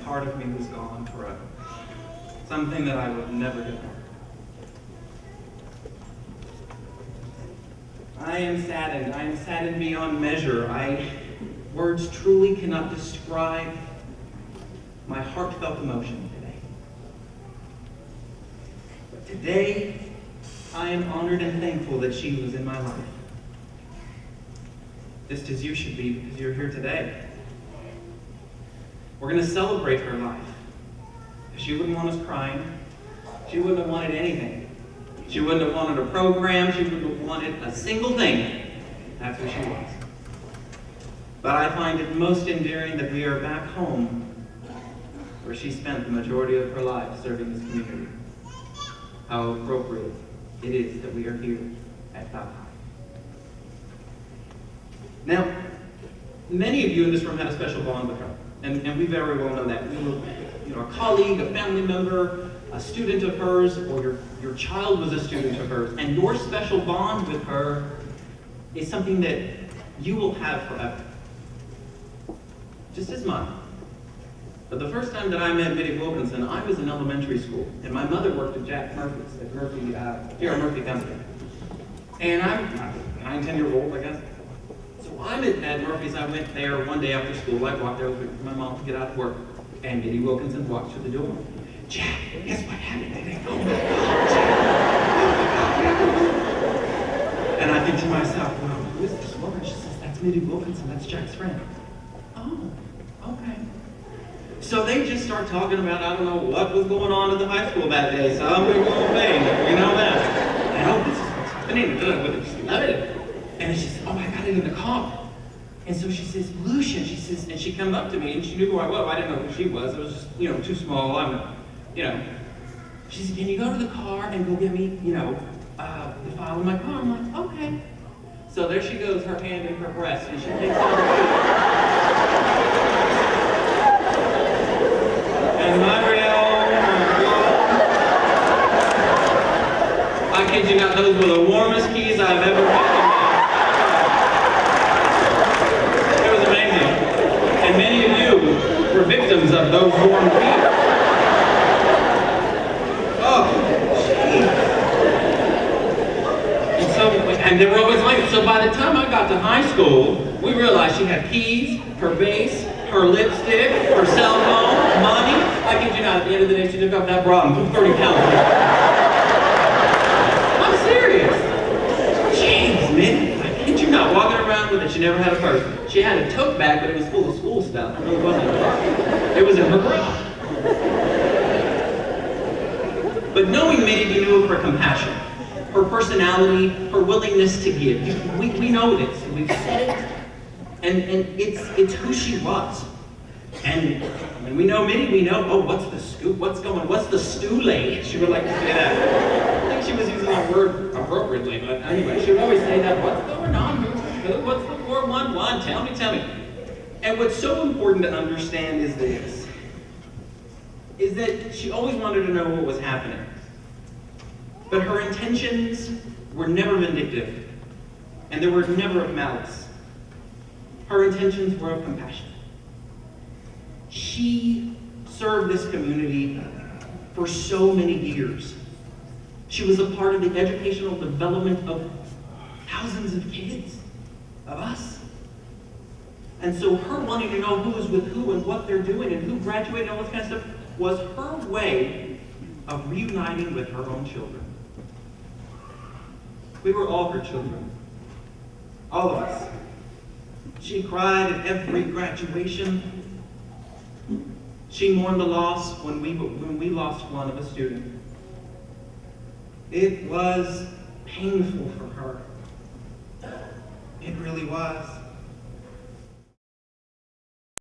part of me was gone forever. Something that I would never get back. I am saddened beyond measure. Words truly cannot describe my heartfelt emotion today. But today, I am honored and thankful that she was in my life. Just as you should be, because you're here today. We're going to celebrate her life. She wouldn't want us crying. She wouldn't have wanted anything. She wouldn't have wanted a program. She wouldn't have wanted a single thing. That's who she was. But I find it most endearing that we are back home where she spent the majority of her life serving this community. How appropriate it is that we are here at Valhalla. Now, many of you in this room had a special bond with her, and we very well know that. We were a colleague, a family member, a student of hers, or your child was a student of hers, and your special bond with her is something that you will have forever. Just as mine. But the first time that I met Middy Wilkinson, I was in elementary school, and my mother worked at Jack Murphy's, at J.R. Murphy Company. And I'm 9, 10 years old, I guess. So I'm at Murphy's. I went there one day after school. I walked there with my mom to get out of work, and Middy Wilkinson walked through the door. Jack, guess what happened today? Oh my God, Jack. And I think to myself, well, who is this woman? She says, that's Middy Wilkinson, that's Jack's friend. Oh, okay. So they just start talking about, I don't know what was going on in the high school that day, some big old thing, you know that. And oh, this is what's happening, with just love it. And she says, oh, I got it in the car. And so she says, Lucien, she says, and she come up to me, and she knew who I was. I didn't know who she was. It was just, too small. She said, can you go to the car and go get me, the file in my car? I'm like, okay. So there she goes, her hand in her breast, and she takes out her key. And my real, I kid you not, those were the warmest keys I've ever had in my life. It was amazing. And many of you were victims of those warm keys. And they were always late. So by the time I got to high school, we realized she had keys, her vase, her lipstick, her cell phone, money. I kid you not, at the end of the day, she took up that bra and put 30 pounds on it. I'm serious. Jeez, man. I kid you not, walking around with it, she never had a purse. She had a tote bag, but it was full of school stuff. It really wasn't. It was in her bra. But knowing Middy, we knew of her compassion. Her personality, her willingness to give. We know this, we've said it, and it's who she was. And when we know Middy, we know, oh, what's the scoop, what's the stew-lay? She would like to say that. I think she was using that word appropriately, but anyway, she would always say that, what's going on? What's the 411? Tell me. And what's so important to understand is that she always wanted to know what was happening. But her intentions were never vindictive, and they were never of malice. Her intentions were of compassion. She served this community for so many years. She was a part of the educational development of thousands of kids, of us. And so her wanting to know who was with who and what they're doing and who graduated and all this kind of stuff was her way of reuniting with her own children. We were all her children. All of us. She cried at every graduation. She mourned the loss when we lost one of a student. It was painful for her. It really was.